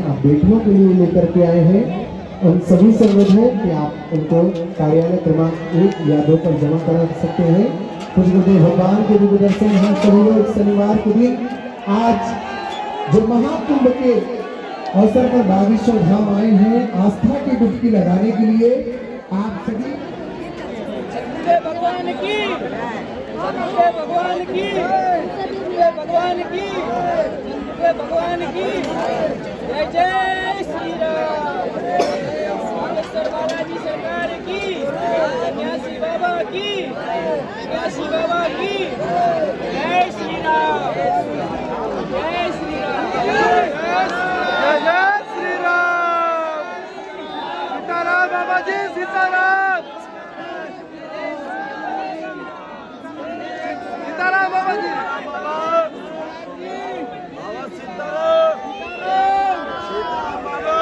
आप बेटियों के लिए लेकर के आए हैं। उन सभी से अनुरोध है कि आप उनको कार्यालय क्रमांक 1 या 2 पर जमा करा सकते हैं। कुछ गुरुदेव भगवान के दिव्य दर्शन हम सभी लोग शनिवार के दिन आज जो महाकुंभ के अवसर पर बागेश्वर धाम आए हैं आस्था की डुबकी लगाने के लिए। आप सभी भगवान की, भगवान की, भगवान की, भगवान की जय जय श्री राम। बागेश्वर बालाजी सरकार की, सन्यासी बाबा की, सन्यासी बाबा की जय श्री राम, जय श्री राम, जय जय श्री राम। सीताराम बाबा जी, सीताराम, सीताराम बाबा जी, बाबा सीताराम, सीताराम बाबा,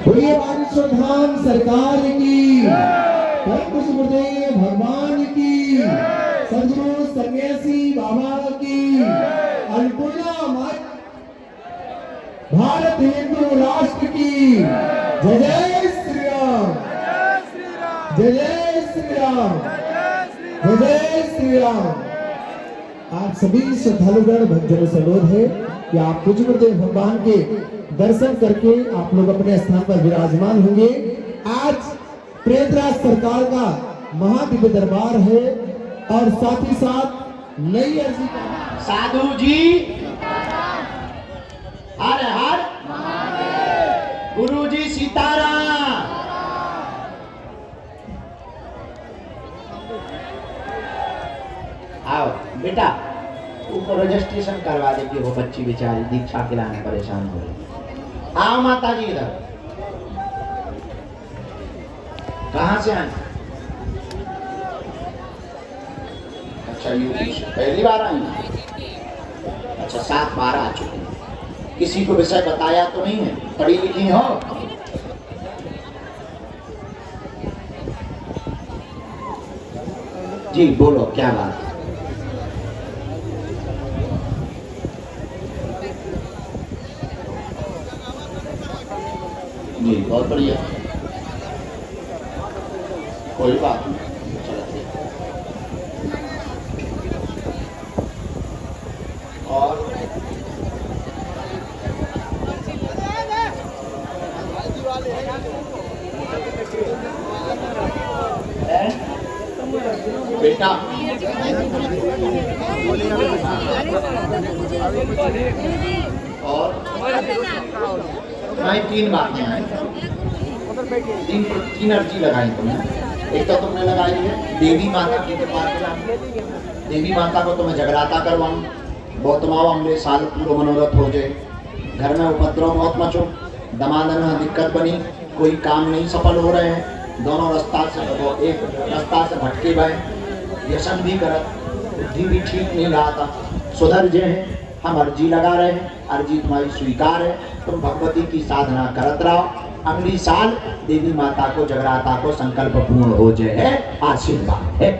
बोलिए बागेश्वर धाम सरकार की, कुछ गुरुदेव भगवान की, सदगुरु सन्यासी बाबा की, अन्नपूर्णा माता, भारत हिंदू राष्ट्र की जय जय श्री राम, जय जय श्री राम, जय जय श्री राम। आप सभी श्रद्धालुगण भक्तजनों से अनुरोध है कि आप पूज्य गुरुदेव भगवान के दर्शन करके आप लोग अपने स्थान पर विराजमान होंगे। आज प्रेतराज सरकार का महादिव्य दरबार है और साथ ही साथ नई अर्जी का साधु जी हर हर गुरु जी सीताराम। आओ बेटा, ऊपर रजिस्ट्रेशन करवा देती वो बच्ची बेचारी दीक्षा खिलाने परेशान हो रही। आओ माता जी इधर। कहाँ से आए? अच्छा यूपी से पहली बार आई? अच्छा 7 बार आ चुके हैं। किसी को विषय बताया तो नहीं है? पढ़ी लिखी हो? जी बोलो क्या बात? जी बहुत बढ़िया, कोई बात नहीं, चलते। और बेटा और मैं 3 बातें हैं, 3 अर्जी लगाई तुमने। एक तो तुमने लगाई है देवी माता की कृपा के, देवी माता को तुम्हें जगराता करवाऊं, बहुतमाओ अगले साल पूरा मनोरथ हो जाए, घर में उपद्रव बहुत मचो, दमादन दिक्कत बनी, कोई काम नहीं सफल हो रहे हैं, दोनों रास्ता से एक रास्ता से भटके गए, व्यसन भी करत, बुद्धि भी ठीक नहीं रहा था, सुधर जे हैं। हम अर्जी लगा रहे हैं, अर्जी तुम्हारी स्वीकार है, तुम भगवती की साधना करत रहो, अगली साल देवी माता को जगराता को संकल्प पूर्ण हो जाए, आशीर्वाद है।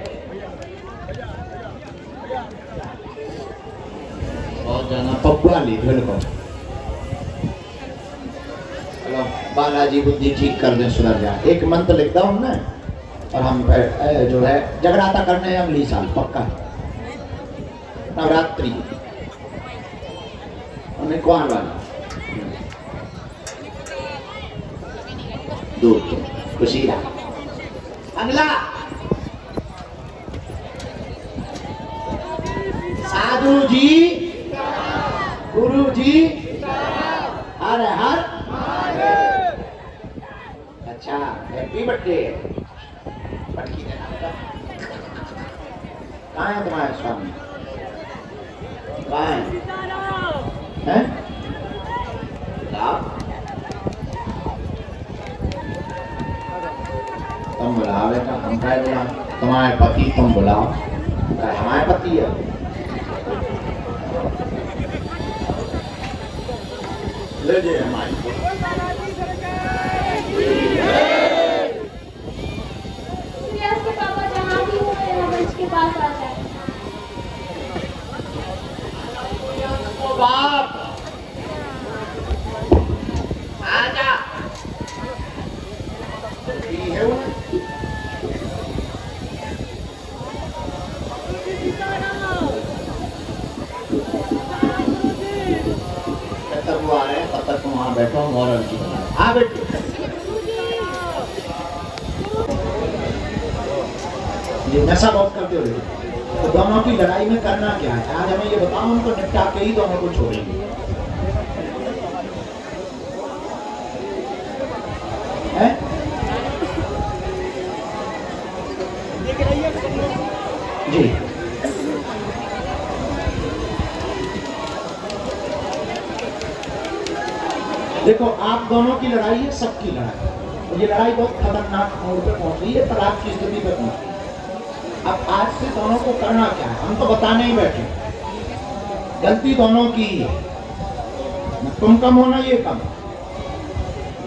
और जाना पप्पा ली बिल्कुल। चलो बालाजी बुद्धि ठीक कर दे, सुधर जाए। एक मंत्र लिखता हूँ मैं और हम जो है जगराता करने हैं अगली साल पक्का। नवरात्रि कौन वाला दूध दो, खुशी रहा। अगला साधु जी, गुरु जी, हर हर। अच्छा, हैप्पी बर्थडे। पटकी देना बेटा। कहाँ है तुम्हारे स्वामी? कहाँ है? हैं? तुम बुलाओ बेटा, हम क्या बुलाओ? तुम्हारे पति तुम बुलाओ, हमारे पति है। ले जे हमारी के पापा जहाँ भी हो मेरा मंच के पास आ जाए। ओ बाप, आजा। ये है वो। जब तक वो आ रहे हैं तब तक तुम वहाँ बैठो और अर्जी बनाओ। हाँ बेटो, ये नशा बहुत करते हो। तो दोनों की लड़ाई में करना क्या है? आज हमें ये बताओ, उनको निपटा के ही दोनों को छोड़ेंगे। है? जी, देखो आप दोनों की लड़ाई है, सबकी लड़ाई। और ये लड़ाई बहुत खतरनाक मोड़ पे पहुंच रही है, तलाक की स्थिति पे पहुंच रही है। अब आज से दोनों को करना क्या है? हम तो बताने ही बैठे, गलती दोनों की है। तुम कम होना, ये कम।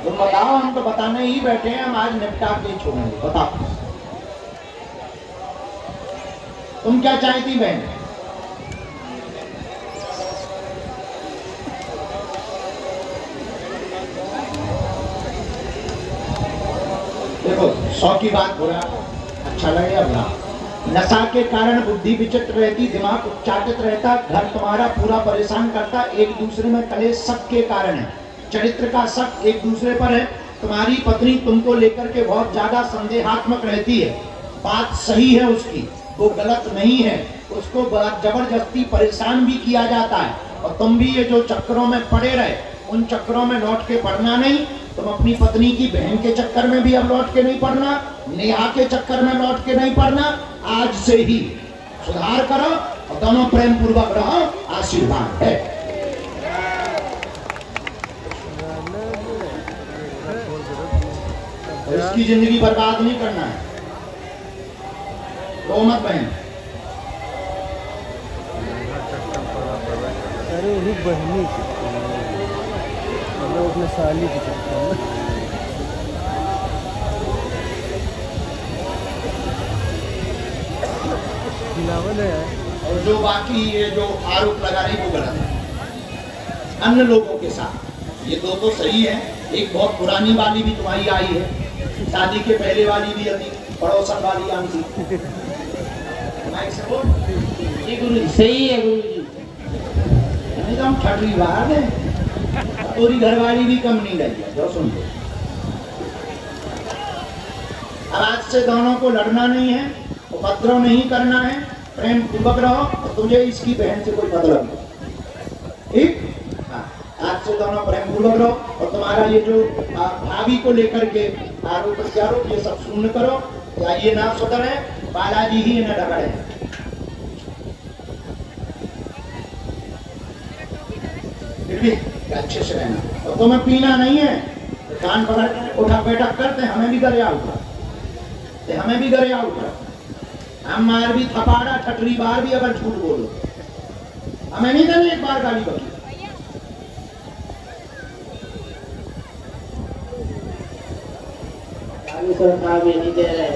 तुम बताओ, हम तो बताने ही बैठे हैं, हम आज निपटा के छोड़ेंगे। बताओ तुम क्या चाहती बहन? देखो 100 की बात बुरा, अच्छा लगे या बुरा। नशा के कारण बुद्धि विचित्र रहती, दिमाग उच्चाटित रहता, घर तुम्हारा पूरा परेशान करता, एक दूसरे में कलेश शक के कारण है, चरित्र का शक एक दूसरे पर है। तुम्हारी पत्नी तुमको लेकर के बहुत ज्यादा संदेहात्मक रहती है। बात सही है उसकी, वो गलत नहीं है, उसको जबरदस्ती परेशान भी किया जाता है। और तुम भी ये जो चक्करों में पड़े रहे, उन चक्करों में लौट के पड़ना नहीं। तुम अपनी पत्नी की बहन के चक्कर में भी अब लौट के नहीं पड़ना, नेहा के चक्कर में लौट के नहीं पड़ना। आज से ही सुधार करो और दोनों प्रेम पूर्वक रहो, आशीर्वाद है। तो इसकी जिंदगी बर्बाद नहीं करना है। रो मत बहन। अरे वही बहनी की, मतलब अपने साली की चक्कर में। खिलावन है। और जो बाकी ये जो आरोप लगा रही वो गलत है अन्य लोगों के साथ। ये दो तो सही है, एक बहुत पुरानी वाली भी तुम्हारी आई है, शादी के पहले वाली भी अभी पड़ोसन वाली आई थी। जी गुरु जी, सही है गुरु जी। एकदम ठटरी बात है, पूरी घरवाली भी कम नहीं रही है। जो सुन लो, अब आज से दोनों को लड़ना नहीं है, उपद्रव नहीं करना है, प्रेम पूर्वक रहो। और तुझे इसकी बहन से कोई मतलब नहीं, ठीक? हाँ, आज से दोनों प्रेम पूर्वक रहो। और तुम्हारा ये जो भाभी को लेकर के आरोप प्रत्यारोप ये सब शून्य करो, या ये ना सुधरे, बालाजी ही न डगड़े। फिर भी अच्छे से रहना। और तुम्हें पीना नहीं है, कान पकड़ के उठा बैठक करते, हमें भी गरिया उठा, हमें भी गरिया उठा। हम मार भी थपाड़ा ठटरी बार भी अगर झूठ बोलो, हमें नहीं देनी एक बार गाली बकी। सरकार में नहीं दे रहे।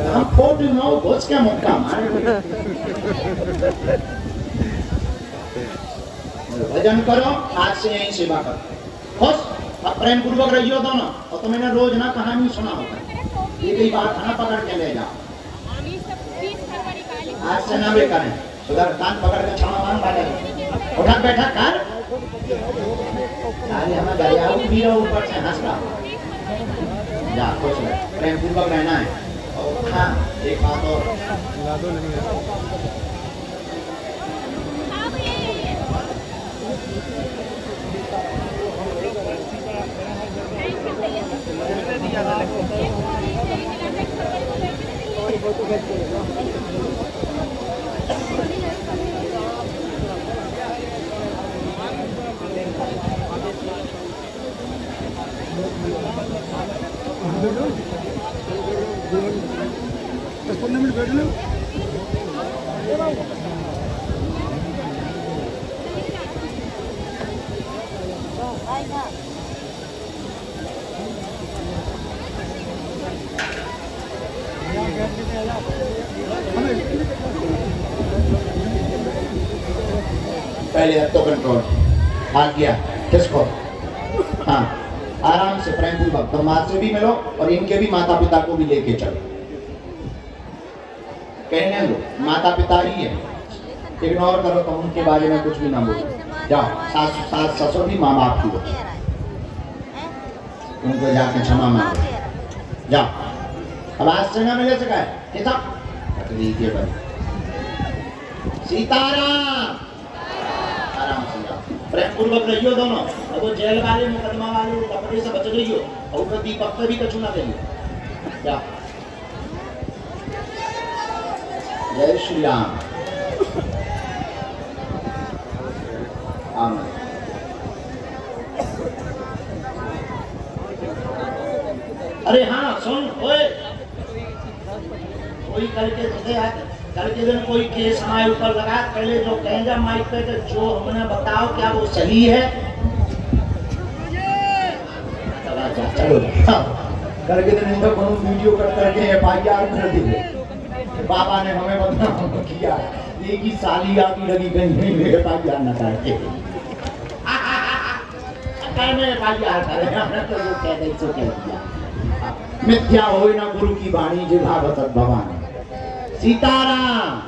हम फोट नौ घोष के मुक्का मारे। भजन करो, आज से यही सेवा करो, खुश। अब प्रेम पूर्वक रहियो दोनों। और तो मैंने रोज ना कहानी सुना होगा, ये कई बात ना पकड़ के ले जाओ। आज से ना वे करें, उधर कान पकड़ के क्षमा मांग बाटे, उठा बैठा कर अरे हमें गरियाऊ भी रहो ऊपर से हंस रहा जा खुश रह प्रेम पूर्वक रहना है और हाँ एक बात और ला दो नहीं है पहले अब तो कंट्रोल हाथ गया किसको हाँ आराम से प्रेम पूर्वक दामाद से भी मिलो और इनके भी माता पिता को भी लेके चलो कहने दो माता पिता ही है इग्नोर करो तो उनके बारे में कुछ भी ना बोलो जाओ सास ससुर भी माँ बाप की हो उनको जाके क्षमा मांगो जाओ अब आज से ना मिले सका है किताब तकलीफ ये बनी सीताराम आराम से जाओ प्रेम पूर्वक रहियो दोनों अब वो जेल वाले मुकदमा वाले कपड़े से बच रहियो और वो दीपक पे भी कछु ना करियो जाओ जय श्री राम आमीन अरे हाँ सुन ओए कोई कल के दिन कोई केस हमारे ऊपर लगा पहले जो कहेंगे माइक पे तो जो हमने बताओ क्या वो सही है चलो कल के दिन इनका कोनो वीडियो करके FIR कर दी बाबा ने हमें बदनाम किया एक ही साली आती लगी गई मेरे FIR न करके में FIR करे हमने तो जो कह दे सो कह दिया मिथ्या होई ना गुरु की वाणी जिभावत भवानी सीताराम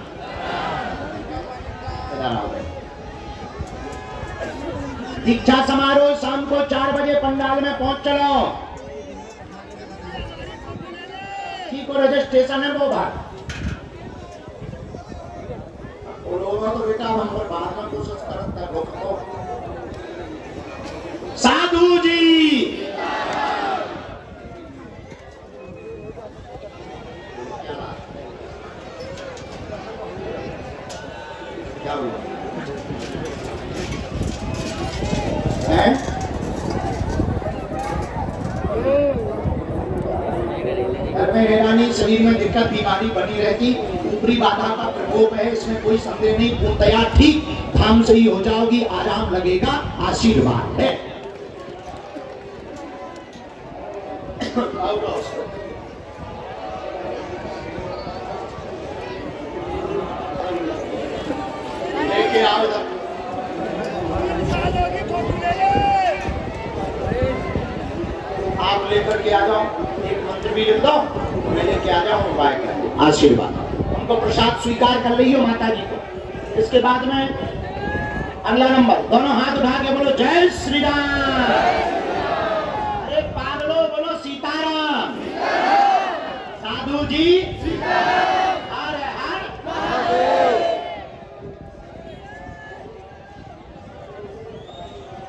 दीक्षा समारोह शाम को 4 बजे पंडाल में पहुंच चलो ठीक हो रजिस्ट्रेशन है वो बात तो बेटा हम पर बाहर में कोशिश करता है साधु जी क्या हुआ है घर में हैरानी शरीर में दिक्कत बीमारी बनी रहती ऊपरी बाधा का प्रकोप है इसमें कोई संदेह नहीं पूर्णतया ठीक धाम से ही हो जाओगी आराम लगेगा आशीर्वाद है लेके आओ आप लेकर के आ जाओ एक मंत्र भी लिख दो मैं लेके आ जाऊँ उपाय कर आशीर्वाद उनको प्रसाद स्वीकार कर ली हो माता जी को इसके बाद में अगला नंबर दोनों हाथ उठा के बोलो जय श्री राम अरे पागलो बोलो सीताराम साधु जी हर हर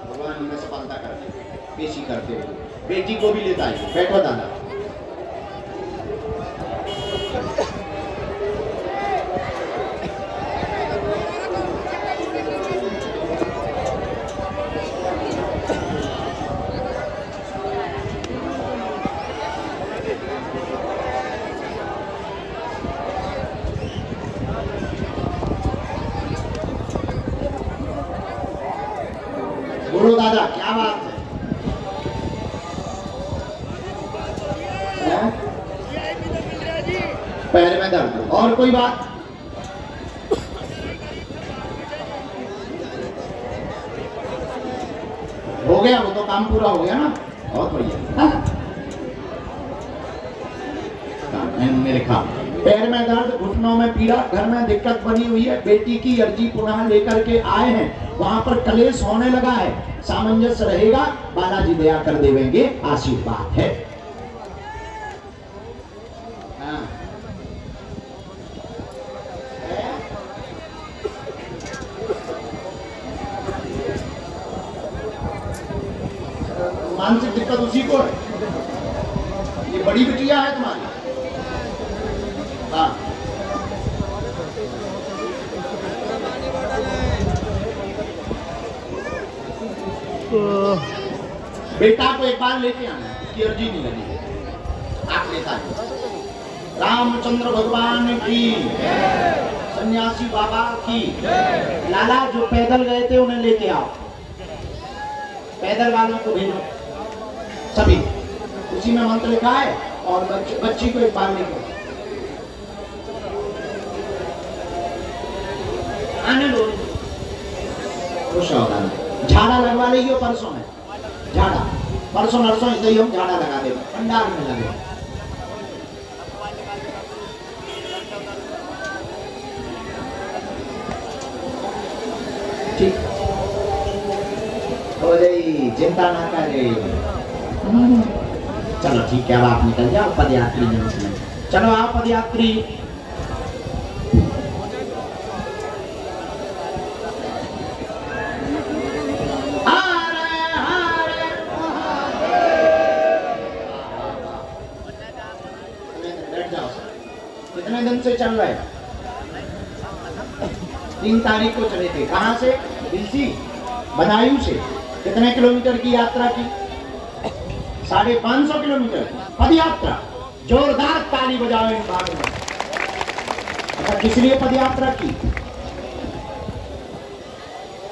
भगवान उन्हें सफलता करते पेशी करते हुए बेटी को भी लेता है बैठो दादा बोलो दादा क्या बात है पैर में दर्द और कोई बात हो गया वो तो काम पूरा हो गया ना बहुत बढ़िया मेरे काम पैर में दर्द, घुटनों में पीड़ा, घर में दिक्कत बनी हुई है, बेटी की अर्जी पुनः लेकर के आए हैं, वहां पर कलेश होने लगा है, सामंजस्य रहेगा, बालाजी दया कर देवेंगे, आशीर्वाद है। हाँ। मानसिक दिक्कत उसी को है, ये बड़ी बिटिया है तुम्हारी। हाँ। बेटा को एक बार लेके आना, उसकी अर्जी नहीं लगी, आप लेता है। रामचंद्र भगवान की, सन्यासी बाबा की। लाला जो पैदल गए थे उन्हें लेके आओ, पैदल वालों को भेजो सभी, उसी में मंत्र लिखा है, और बच्ची को एक बार लेके आने दो। खुश होगा, झाड़ा लगवा लेगी परसों में, झाड़ा परसों नरसों इसलिए हम झाड़ा लगा देंगे, पंडाल में लगे। ठीक हो जाए, चिंता ना करे। चलो ठीक है, अब आप निकल जाओ, पदयात्री में चलो, आप पदयात्री। कितने दिन से चल रहा है? 3 तारीख को चले थे। कहाँ से? दिल्ली, बदायूं से। कितने किलोमीटर की यात्रा की? 550 किलोमीटर पद यात्रा। जोरदार ताली बजाओ इन भाग में। अच्छा, किस लिए पद यात्रा की?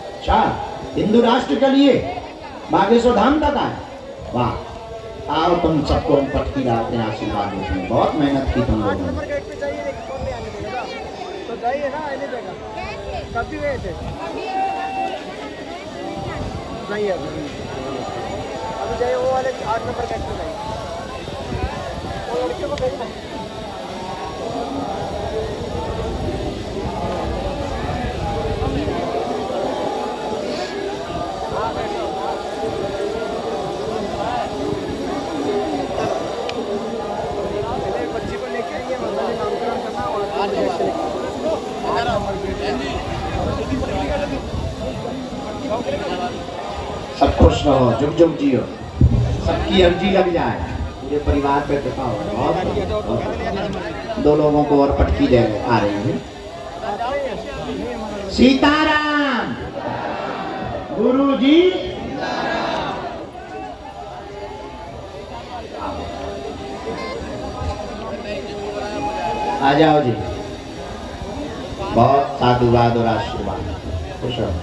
अच्छा, हिंदू राष्ट्र के लिए, बागेश्वर धाम तक आए। वाह, आओ तुम सबको हम पटकी डालते हैं, आशीर्वाद देते हैं। बहुत मेहनत की तुम लोगों ने। तो जाइए ना, आने देगा। कब भी गए थे? नहीं अभी जाइए, वो वाले 8 नंबर गेट पे जाइए, वो लड़के को भेजना। बच्ची को लेके आइए, नामकरण करना और सब खुश रहो, जुग जुग जियो, सबकी अर्जी लग जाए, पूरे परिवार पे कृपा हो। बहुत 2 लोगों को और पटकी दे आ रही है। सीताराम गुरु जी। आ जाओ जी, बहुत साधुवाद और आशीर्वाद। खुश रहो,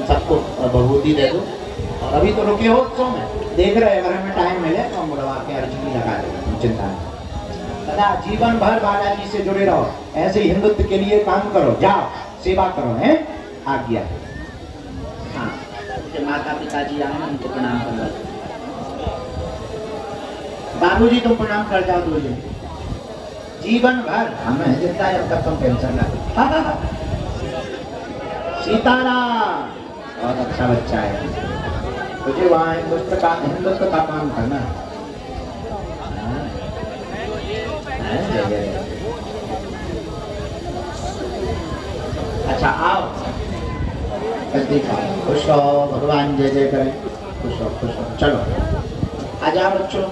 सबको भभूति दे दो। और अभी तो रुके हो उत्सव में, देख रहे, अगर हमें टाइम मिले तो हम बुलवा के अर्जी भी लगा देंगे, चिंता नहीं। सदा जीवन भर बालाजी से जुड़े रहो, ऐसे ही हिंदुत्व के लिए काम करो, जाओ सेवा करो, है आज्ञा। हाँ, उनके माता पिताजी आए, उनको प्रणाम कर लो। बाबूजी तुम प्रणाम कर जाओ, 2 दिन जीवन भर हमें जितना है अब तक तुम टेंशन ना लो। सीताराम, बहुत अच्छा बच्चा है, तुझे वहाँ हिंदुत्व का काम करना। अच्छा आओ, खुश रहो, भगवान जय जय करें। खुश रहो, खुश रहो। चलो आ जाओ बच्चों,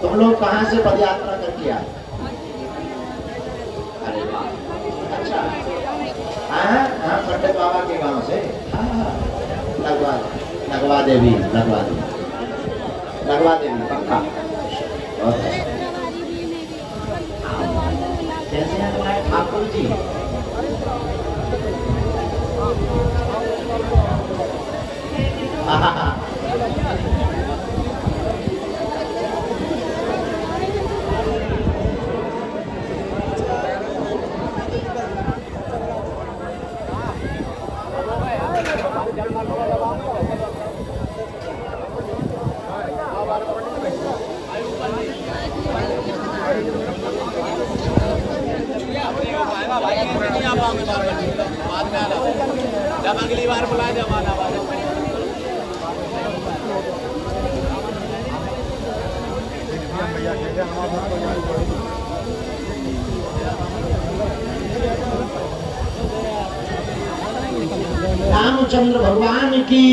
तुम लोग कहाँ से पद यात्रा करके आए? अरे वाह, अच्छा, हाँ हाँ, पंडित बाबा के गांव से। हाँ, लगवा देवी, पक्का। बहुत अच्छा। कैसे हैं तुम्हारे ठाकुर जी? अगली बार बुला जमाना रामचंद्र भगवान की,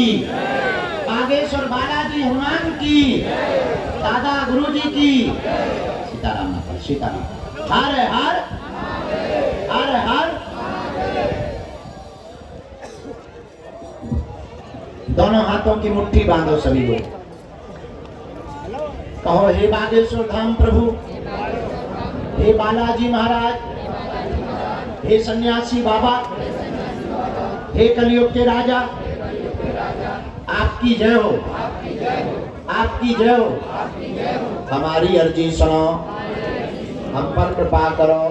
बागेश्वर बालाजी हनुमान की, दादा गुरु जी की। सीताराम न पढ़, सीताराम। हर हर हर हर। दोनों हाथों की मुट्ठी बांधो सभी लोग। कहो, हे बागेश्वर धाम प्रभु, हे बालाजी महाराज, हे सन्यासी बाबा, हे कलयुग के राजा, आपकी जय हो, आपकी जय हो। हमारी अर्जी सुनो, हम पर कृपा करो,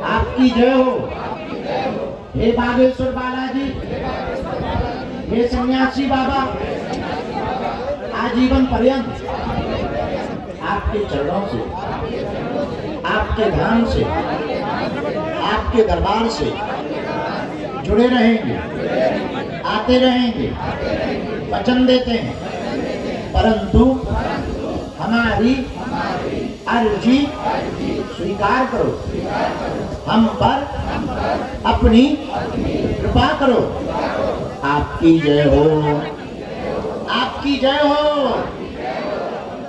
आपकी जय हो। हे बागेश्वर बालाजी, हे सन्यासी बाबा, आजीवन पर्यंत आपके चरणों से, आपके धाम से, आपके दरबार से जुड़े रहेंगे, आते रहेंगे, वचन देते हैं। परंतु हमारी अर्जी स्वीकार करो, हम पर अपनी कृपा करो। आपकी जय हो, आपकी जय हो।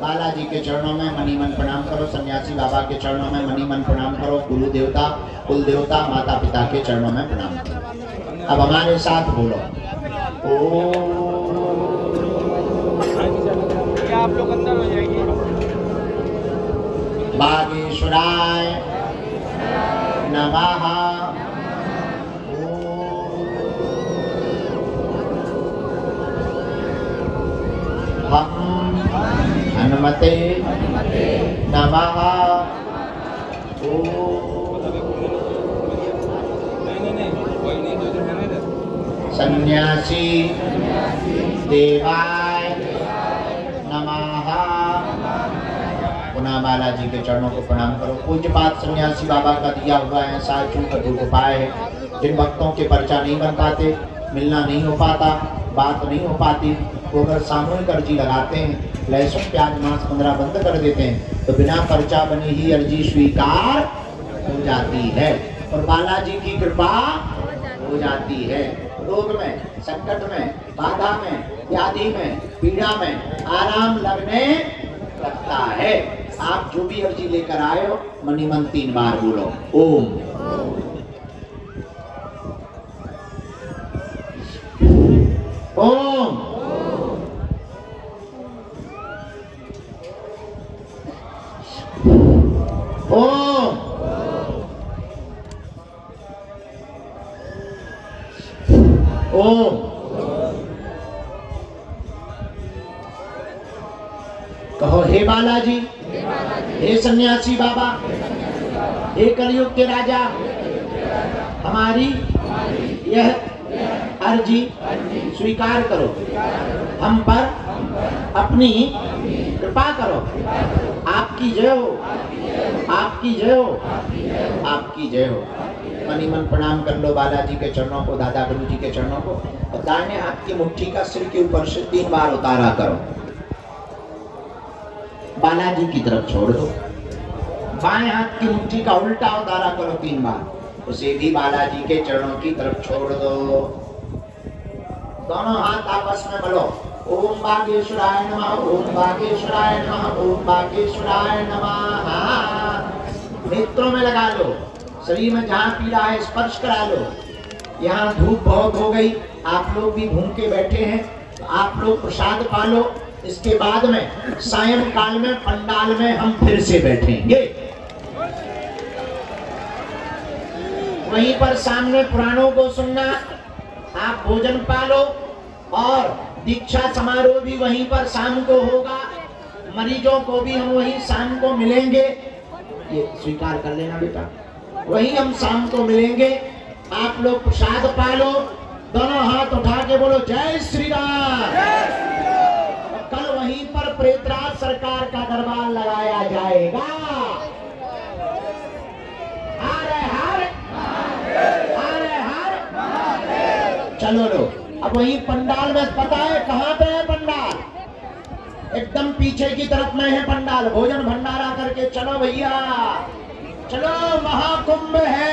बालाजी के चरणों में मनी मन प्रणाम करो, सन्यासी बाबा के चरणों में मनी मन प्रणाम करो, गुरु देवता, कुल देवता, माता पिता के चरणों में प्रणाम करो। अब हमारे साथ बोलो, आप लोग अंदर हो जाएंगे। बागेश्वराय नमः। हम हनुमते नमः। सन्यासी देवाय नमः। पुनः बालाजी के चरणों को प्रणाम करो। पूज्यपाद सन्यासी बाबा का दिया हुआ है साचू का धूप उपाय है। जिन भक्तों के पर्चा नहीं बन पाते, मिलना नहीं हो पाता, बात नहीं हो पाती, वो अगर सामूहिक अर्जी लगाते हैं, लहसुन प्याज मांस 15 बंद कर देते हैं, तो बिना पर्चा बनी ही अर्जी स्वीकार हो जाती है और बालाजी की कृपा हो जाती है। रोग में, संकट में, बाधा में, व्याधि में, पीड़ा में आराम लगने लगता है। आप जो भी अर्जी लेकर आए हो, मनी मन 3 बार बोलो ओम। ओम। ओम। ओम। कहो, हे बालाजी, हे सन्यासी बाबा, हे कलयुग के राजा, हमारी यह अर्जी स्वीकार करो, हम पर अपनी कृपा करो। आपकी जय हो, आपकी जय हो, आपकी जय हो। मनी मन प्रणाम कर लो बालाजी के चरणों को, दादा गुरु जी के चरणों को, और दाहिने हाथ की मुट्ठी का सिर के ऊपर से 3 बार उतारा करो, बालाजी की तरफ छोड़ दो। बाएं हाथ की मुट्ठी का उल्टा उतारा करो 3 बार, उसे भी बालाजी के चरणों की तरफ छोड़ दो। दोनों हाथ आपस में मिलो, ओम बागेश्वराय नमः, ओम बागेश्वराय नमः, ओम बागेश्वराय नमः। नेत्रों में लगा लो, शरीर में जहाँ पीड़ा है स्पर्श करा लो। यहाँ धूप बहुत हो गई, आप लोग भी घूम के बैठे हैं, तो आप लोग प्रसाद पा लो। इसके बाद में सायंकाल में पंडाल में हम फिर से बैठेंगे। वहीं पर सामने पुराणों को सुनना, आप भोजन पालो और दीक्षा समारोह भी वहीं पर शाम को होगा। मरीजों को भी हम वहीं शाम को मिलेंगे, ये स्वीकार कर लेना बेटा, वहीं हम शाम को मिलेंगे। आप लोग प्रसाद पालो, दोनों हाथ उठा के बोलो जय श्री राम। कल वहीं पर प्रेतराज सरकार का दरबार लगाया जाएगा। हर हर हर हर अब वही पंडाल में पता है कहाँ पे है पंडाल? एकदम पीछे की तरफ में है पंडाल। भोजन भंडारा करके चलो भैया, चलो महाकुंभ है।